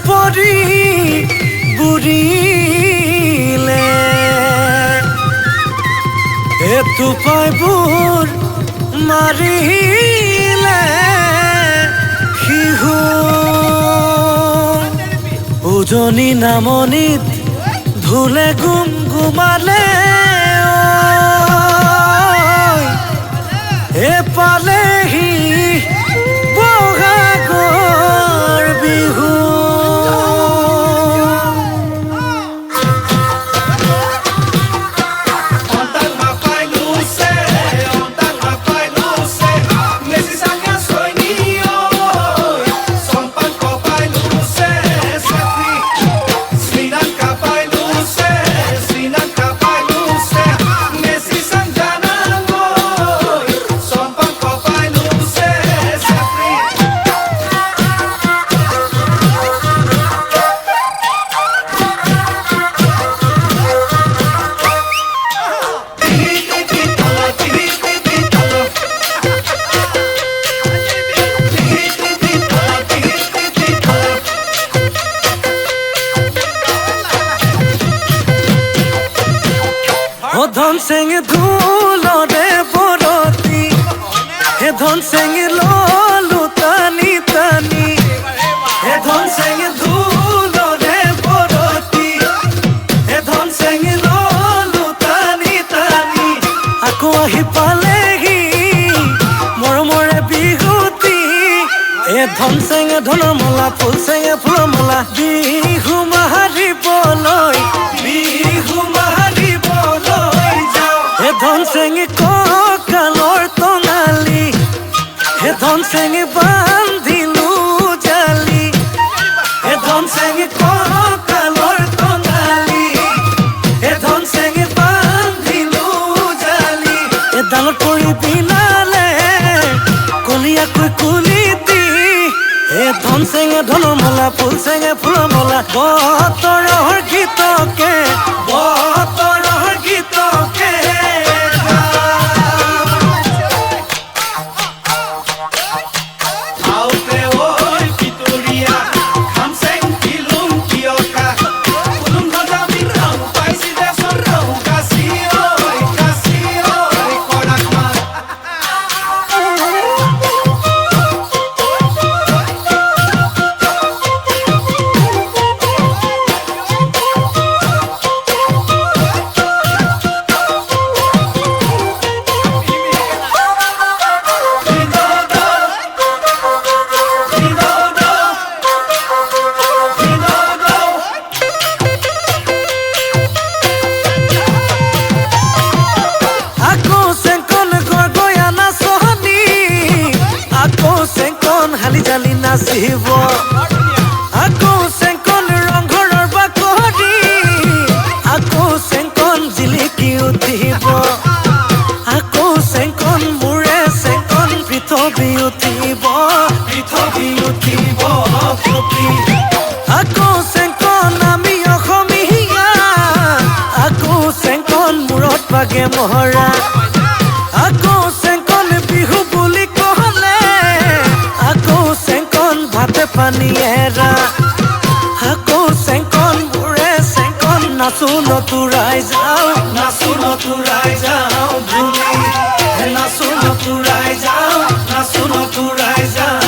পৰি বুৰিলে এটো পাইবোৰ মাৰিলে শিহু উজনি নামনিত ধুলে গুমগুমালে এপালেহি বহাগৰ বিহু ধন চেং ধুলৰে বৰতি হে ধন চেং ললো টানি টানি হে ধন চেং ধুলৰে বৰতি হে ধন চেং ললো টানি টানি আকৌ আহি পালেহি মৰমৰে বিহুতি এ ধন চেঙে ধনৰ মালা ফুল চেঙে ফুলৰ মালা বিহু মাৰিবলৈ বিহু মাৰিবলৈ যাওঁ হে ধন চেঙে কঁকালৰ টঙালি হে ধন চেঙে বান্ধিলো জালি হে ধন চেঙে কঁকালৰ টঙালি হে ধন চেঙে বান্ধিলো জালি এ ডালত পৰি পিনালে কলিয়াকৈ কুলিতি হে ধন চেঙে ধনৰ মালা ফুল চেঙে ফুলৰ মালা বতৰৰ গীতকে বতৰৰ গীতকে জালি নাচিব আকৌ চেংকন ৰংঘৰৰ বাকৰি আকৌ চেংকন জিলিকি উঠিব আকৌ চেংকন মোৰে চেংকন পৃথিৱী উঠিব আকৌ চেংকন আমি অসমীয়া আকৌ চেংকন মূৰত পাগে মহৰা আকৌ চেংকন বিহু বুলি ক'লে আকৌ চেংকন ভাতে পানী এৰা আকৌ চেংকন মোৰে চেংকন নাচো নতুৰাই যাওঁ ভূমি নাচো নতুৰাই যাওঁ